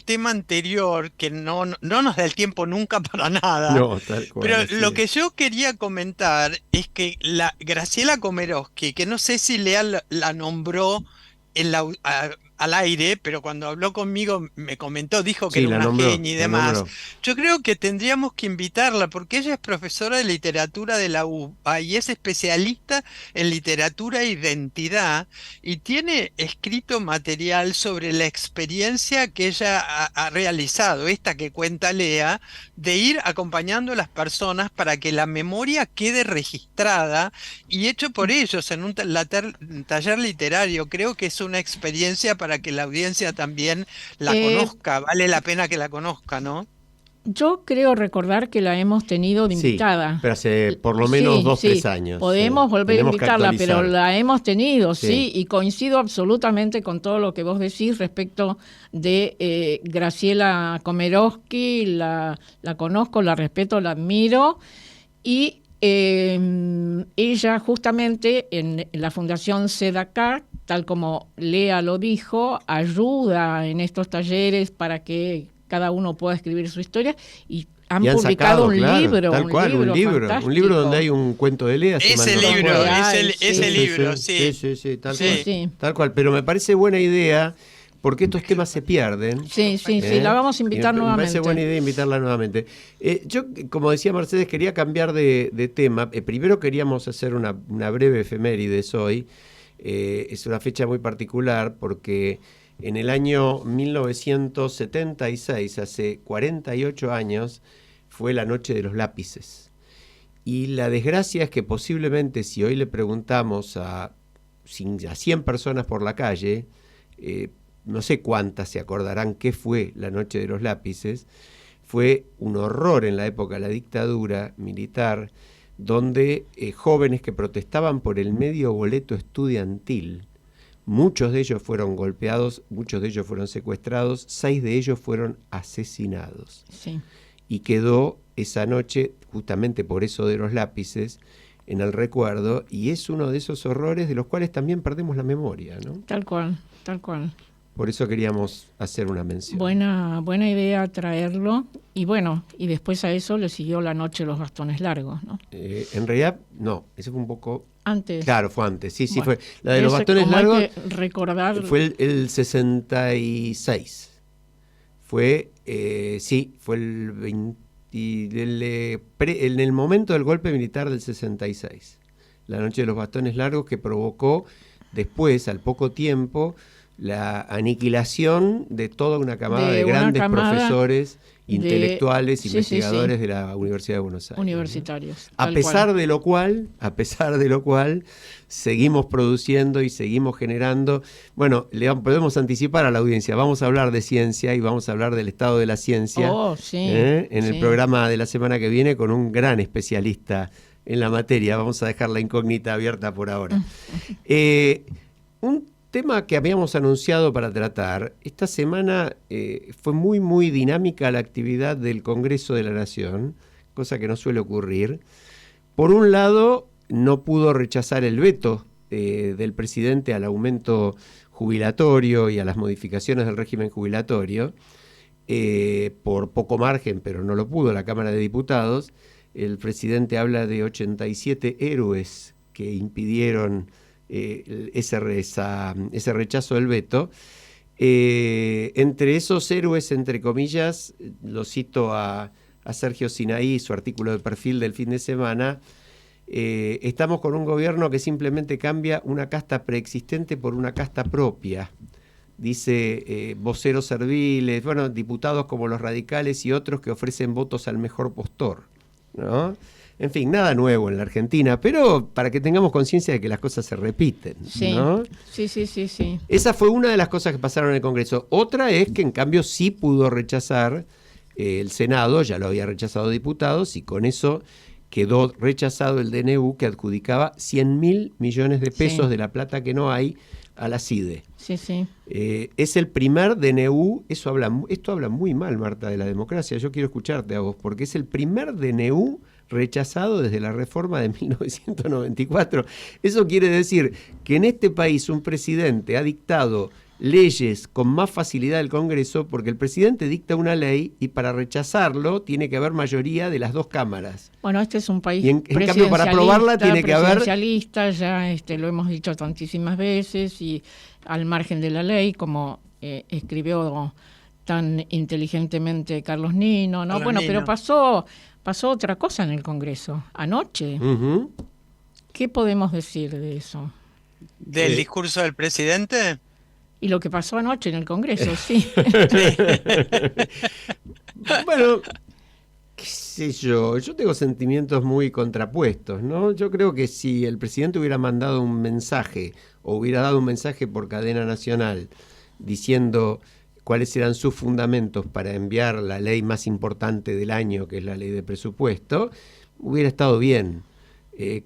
E: tema anterior, que no nos da el tiempo nunca para nada.
B: No, tal cual.
E: Pero lo que yo quería comentar es que la Graciela Komerovsky, que no sé si Lea la nombró al aire, pero cuando habló conmigo me comentó, dijo que era una genia y demás. Yo creo que tendríamos que invitarla porque ella es profesora de literatura de la UBA y es especialista en literatura e identidad y tiene escrito material sobre la experiencia que ella ha realizado, esta que cuenta Lea, de ir acompañando a las personas para que la memoria quede registrada y hecho por ellos en un taller literario. Creo que es una experiencia para que la audiencia también la conozca, vale la pena que la conozca, ¿no?
C: Yo creo recordar que la hemos tenido de invitada.
B: Sí, pero hace por lo menos 2-3 años.
C: Podemos volver a invitarla, pero la hemos tenido, sí, y coincido absolutamente con todo lo que vos decís respecto de Graciela Komerovsky, la conozco, la respeto, la admiro, y ella justamente en la Fundación Sedacá, tal como Lea lo dijo, ayuda en estos talleres para que cada uno pueda escribir su historia y han publicado
B: sacado,
C: un libro.
B: Tal cual, un libro donde hay un cuento de Lea.
E: Ese libro, sí.
B: Tal cual, pero me parece buena idea porque estos temas se pierden.
C: Sí, la vamos a invitar nuevamente.
B: Me parece buena idea invitarla nuevamente. Yo, como decía Mercedes, quería cambiar de tema. Primero queríamos hacer una breve efemérides hoy. Es una fecha muy particular porque en el año 1976, hace 48 años, fue la Noche de los Lápices. Y la desgracia es que posiblemente si hoy le preguntamos a 100 personas por la calle, no sé cuántas se acordarán qué fue la Noche de los Lápices. Fue un horror en la época de la dictadura militar, donde jóvenes que protestaban por el medio boleto estudiantil, muchos de ellos fueron golpeados, muchos de ellos fueron secuestrados, 6 de ellos fueron asesinados.
C: Sí.
B: Y quedó esa noche, justamente por eso de los lápices, en el recuerdo, y es uno de esos horrores de los cuales también perdemos la memoria, ¿no?
C: Tal cual.
B: Por eso queríamos hacer una mención.
C: Buena idea traerlo. Y bueno, y después a eso le siguió la Noche de los Bastones Largos, ¿no?
B: En realidad, no, eso fue un poco...
C: Antes.
B: Claro, fue antes, sí,
C: bueno,
B: fue. La de los bastones largos
C: hay que recordar...
B: fue el 66. Fue el 20, en el momento del golpe militar del 66. La Noche de los Bastones Largos, que provocó después, al poco tiempo, la aniquilación de toda una camada de grandes profesores, intelectuales, investigadores de la Universidad de Buenos Aires.
C: Universitarios.
B: ¿No? A pesar de lo cual, seguimos produciendo y seguimos generando. Bueno, podemos anticipar a la audiencia, vamos a hablar de ciencia y vamos a hablar del estado de la ciencia en el programa de la semana que viene con un gran especialista en la materia. Vamos a dejar la incógnita abierta por ahora. Un tema que habíamos anunciado para tratar, esta semana fue muy, muy dinámica la actividad del Congreso de la Nación, cosa que no suele ocurrir. Por un lado, no pudo rechazar el veto del presidente al aumento jubilatorio y a las modificaciones del régimen jubilatorio, por poco margen, pero no lo pudo la Cámara de Diputados. El presidente habla de 87 héroes que impidieron ese rechazo del veto. Entre esos héroes, entre comillas, lo cito a Sergio Sinaí, su artículo de perfil del fin de semana. Estamos con un gobierno que simplemente cambia una casta preexistente por una casta propia. dice voceros serviles, bueno, diputados como los radicales y otros que ofrecen votos al mejor postor, ¿no? En fin, nada nuevo en la Argentina, pero para que tengamos conciencia de que las cosas se repiten,
C: Sí,
B: ¿no?
C: sí.
B: Esa fue una de las cosas que pasaron en el Congreso. Otra es que en cambio sí pudo rechazar el Senado, ya lo había rechazado diputados, y con eso quedó rechazado el DNU que adjudicaba 100.000 millones de pesos
C: Sí.
B: de la plata que no hay a la CIDE.
C: Sí.
B: Es el primer DNU, esto habla muy mal, Marta, de la democracia. Yo quiero escucharte a vos, porque es el primer DNU rechazado desde la reforma de 1994. Eso quiere decir que en este país un presidente ha dictado leyes con más facilidad del Congreso, porque el presidente dicta una ley y para rechazarlo tiene que haber mayoría de las dos cámaras.
C: Bueno, este es un país
B: Y en cambio, para aprobarla tiene que haber...
C: presidencialista, ya lo hemos dicho tantísimas veces, y al margen de la ley, como escribió tan inteligentemente Carlos Nino, ¿no?
E: Carlos
C: Bueno,
E: Nino.
C: pero pasó otra cosa en el Congreso, anoche.
B: Ujú.
C: ¿Qué podemos decir de eso?
E: ¿Del discurso del presidente?
C: Y lo que pasó anoche en el Congreso, sí.
B: Bueno, qué sé yo tengo sentimientos muy contrapuestos, ¿no? Yo creo que si el presidente hubiera mandado un mensaje o hubiera dado un mensaje por cadena nacional diciendo cuáles eran sus fundamentos para enviar la ley más importante del año, que es la ley de presupuesto, hubiera estado bien.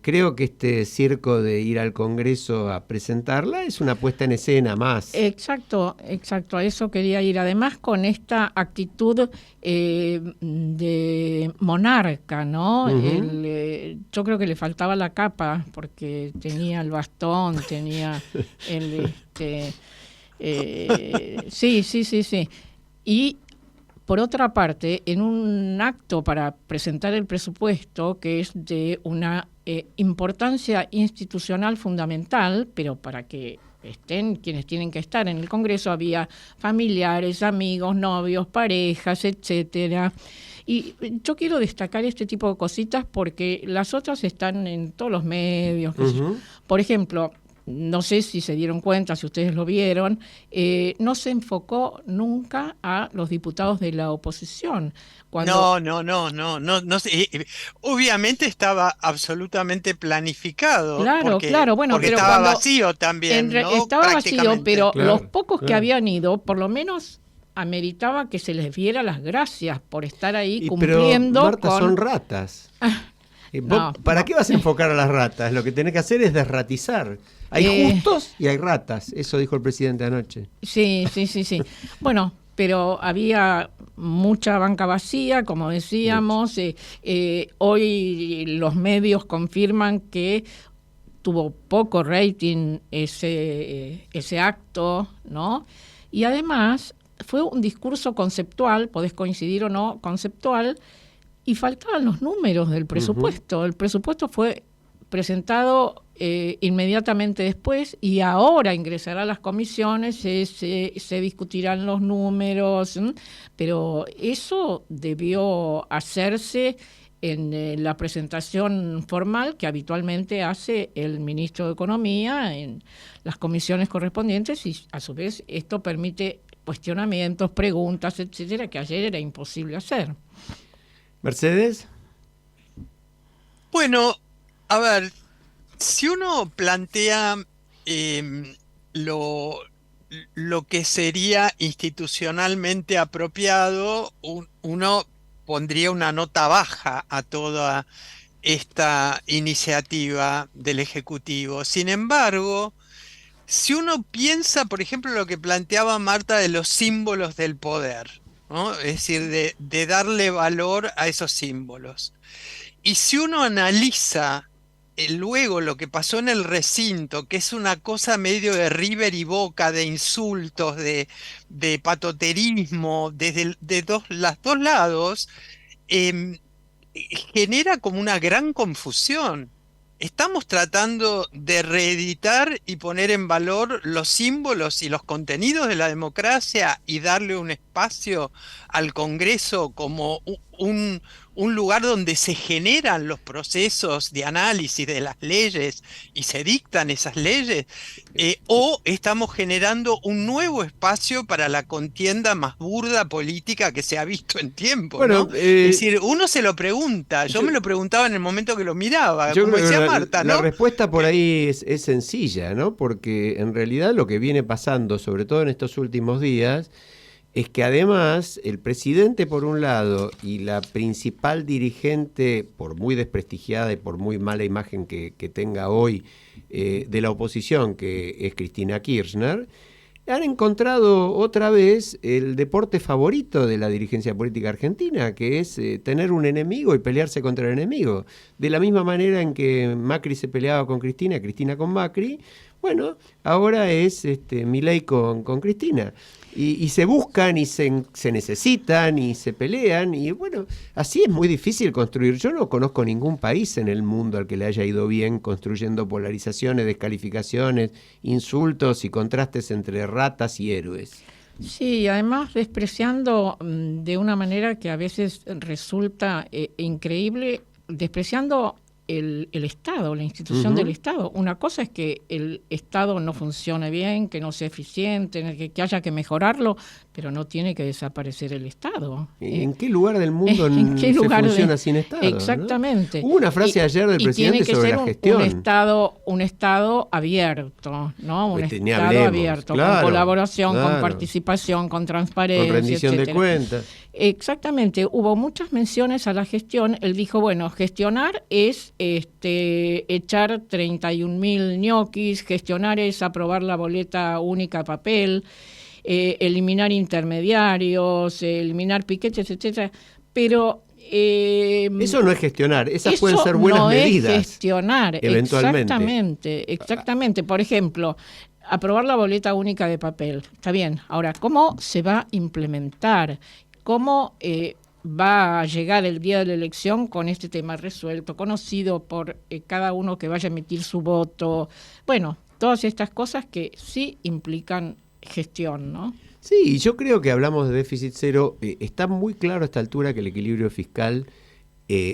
B: Creo que este circo de ir al Congreso a presentarla es una puesta en escena más.
C: Exacto, a eso quería ir. Además, con esta actitud de monarca, ¿no?
B: Ujú.
C: Yo creo que le faltaba la capa, porque tenía el bastón, tenía el... sí. Y por otra parte, en un acto para presentar el presupuesto, que es de una importancia institucional fundamental, pero para que estén quienes tienen que estar en el Congreso, había familiares, amigos, novios, parejas, etcétera. Y yo quiero destacar este tipo de cositas porque las otras están en todos los medios. qué sé yo.
B: Ujú.
C: Por ejemplo, no sé si se dieron cuenta, si ustedes lo vieron, no se enfocó nunca a los diputados de la oposición. Cuando,
E: No sé. Obviamente estaba absolutamente planificado,
C: Claro, bueno,
E: porque
C: pero
E: estaba
C: cuando
E: vacío también, ¿no?
C: estaba vacío,
E: Prácticamente.
C: pero
B: Claro,
C: los pocos que
B: claro.
C: habían ido, por lo menos ameritaba que se les diera las gracias por estar ahí
B: Pero,
C: cumpliendo
B: Marta,
C: con...
B: son ratas.
C: no,
B: ¿Para
C: no.
B: qué vas a enfocar a las ratas? Lo que tenés que hacer es desratizar. Hay justos y hay ratas. Eso dijo el presidente anoche.
C: Sí. Bueno, pero había mucha banca vacía, como decíamos. Hoy los medios confirman que tuvo poco rating ese acto, ¿no? Y además fue un discurso conceptual, podés coincidir o no, conceptual, y faltaban los números del presupuesto. El presupuesto fue presentado inmediatamente después y ahora ingresará a las comisiones, se discutirán los números, pero eso debió hacerse en la presentación formal que habitualmente hace el ministro de Economía en las comisiones correspondientes, y a su vez esto permite cuestionamientos, preguntas, etcétera, que ayer era imposible hacer.
B: ¿Mercedes?
E: Bueno, a ver, si uno plantea lo que sería institucionalmente apropiado, uno pondría una nota baja a toda esta iniciativa del Ejecutivo. Sin embargo, si uno piensa, por ejemplo, lo que planteaba Marta de los símbolos del poder, ¿no? Es decir, de darle valor a esos símbolos. Y si uno analiza luego lo que pasó en el recinto, que es una cosa medio de River y Boca, de insultos, de patoterismo, desde los dos lados, genera como una gran confusión. Estamos tratando de reeditar y poner en valor los símbolos y los contenidos de la democracia y darle un espacio espacio al Congreso como un lugar donde se generan los procesos de análisis de las leyes y se dictan esas leyes, o estamos generando un nuevo espacio para la contienda más burda política que se ha visto en tiempo,
B: Bueno,
E: ¿no? Es decir, uno se lo pregunta, yo me lo preguntaba en el momento que lo miraba,
B: yo
E: como
B: creo que
E: decía Marta, ¿no?
B: la respuesta por ahí es sencilla, ¿no? Porque en realidad lo que viene pasando, sobre todo en estos últimos días, es que además el presidente por un lado y la principal dirigente, por muy desprestigiada y por muy mala imagen que tenga hoy de la oposición, que es Cristina Kirchner, han encontrado otra vez el deporte favorito de la dirigencia política argentina, que es tener un enemigo y pelearse contra el enemigo. De la misma manera en que Macri se peleaba con Cristina, Cristina con Macri, bueno, ahora es Milei con Cristina. Y se buscan y se necesitan y se pelean y bueno, así es muy difícil construir. Yo no conozco ningún país en el mundo al que le haya ido bien construyendo polarizaciones, descalificaciones, insultos y contrastes entre ratas y héroes.
C: Sí, además despreciando de una manera que a veces resulta increíble, despreciando el Estado, la institución del Estado. Una cosa es que el Estado no funcione bien, que no sea eficiente, que haya que mejorarlo, pero no tiene que desaparecer el Estado.
B: ¿En qué lugar del mundo se funciona sin Estado?
C: Exactamente.
B: ¿no? Hubo una frase ayer del presidente sobre la gestión.
C: Un Estado abierto, ¿no? Un Estado abierto,
B: claro,
C: con colaboración,
B: claro,
C: con participación, con transparencia,
B: con rendición
C: etcétera.
B: de cuentas.
C: Exactamente, hubo muchas menciones a la gestión. Él dijo, bueno, gestionar es echar 31.000 ñoquis, gestionar es aprobar la boleta única a papel, eliminar intermediarios, eliminar piquetes, etcétera. Pero
B: eso no es gestionar, esas pueden ser buenas medidas.
C: Es gestionar,
B: eventualmente.
C: Exactamente. Por ejemplo, aprobar la boleta única de papel. Está bien. Ahora, ¿cómo se va a implementar? ¿Cómo va a llegar el día de la elección con este tema resuelto, conocido por cada uno que vaya a emitir su voto? Bueno, todas estas cosas que sí implican gestión, ¿no?
B: Sí, yo creo que hablamos de déficit cero. Está muy claro a esta altura que el equilibrio fiscal,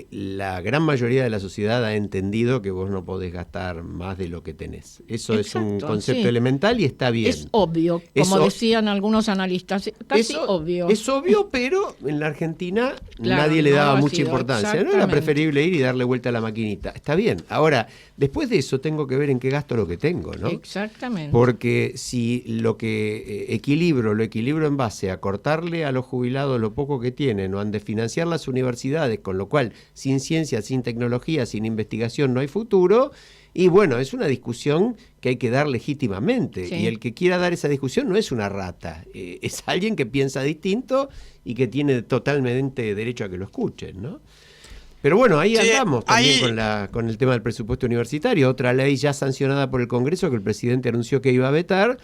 B: la gran mayoría de la sociedad ha entendido que vos no podés gastar más de lo que tenés. Eso es un concepto elemental y está bien.
C: Es obvio, como decían algunos analistas, casi obvio.
B: Es obvio, pero en la Argentina nadie le daba mucha importancia. No era preferible ir y darle vuelta a la maquinita. Está bien. Ahora, después de eso tengo que ver en qué gasto lo que tengo, ¿no?
C: Exactamente.
B: Porque si lo que lo equilibro en base a cortarle a los jubilados lo poco que tienen o a desfinanciar las universidades, con lo cual sin ciencia, sin tecnología, sin investigación no hay futuro. Y bueno, es una discusión que hay que dar legítimamente. Sí. Y el que quiera dar esa discusión no es una rata, es alguien que piensa distinto y que tiene totalmente derecho a que lo escuchen, ¿no? Pero bueno, ahí andamos también con el tema del presupuesto universitario, otra ley ya sancionada por el Congreso que el presidente anunció que iba a vetar.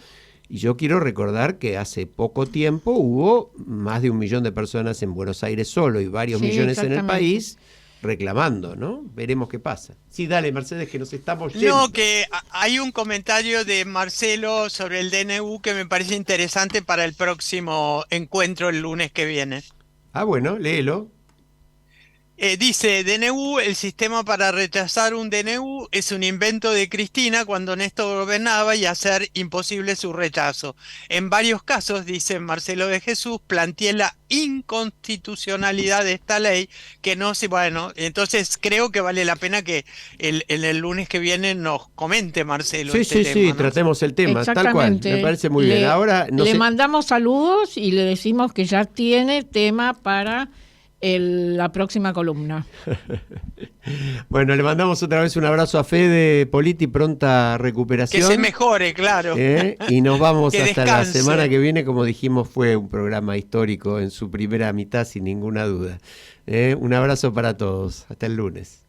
B: Y yo quiero recordar que hace poco tiempo hubo más de 1 millón de personas en Buenos Aires solo y varios millones en el país reclamando, ¿no? Veremos qué pasa. Sí, dale, Mercedes, que nos estamos yendo.
E: No, que hay un comentario de Marcelo sobre el DNU que me parece interesante para el próximo encuentro el lunes que viene.
B: Ah, bueno, léelo.
E: Dice, DNU, el sistema para rechazar un DNU es un invento de Cristina cuando Néstor gobernaba y hacer imposible su rechazo. En varios casos, dice Marcelo de Jesús, planteé la inconstitucionalidad de esta ley que no se... Bueno, entonces creo que vale la pena que el lunes que viene nos comente Marcelo
B: tema, ¿no? Tratemos el tema, tal cual, me parece muy bien. Ahora
C: le mandamos saludos y le decimos que ya tiene tema para... la próxima columna.
B: Bueno, le mandamos otra vez un abrazo a Fede Politi, pronta recuperación.
E: Que se mejore, claro.
B: Y nos vamos hasta
E: descanse.
B: La semana que viene, como dijimos, fue un programa histórico en su primera mitad, sin ninguna duda. Un abrazo para todos, hasta el lunes.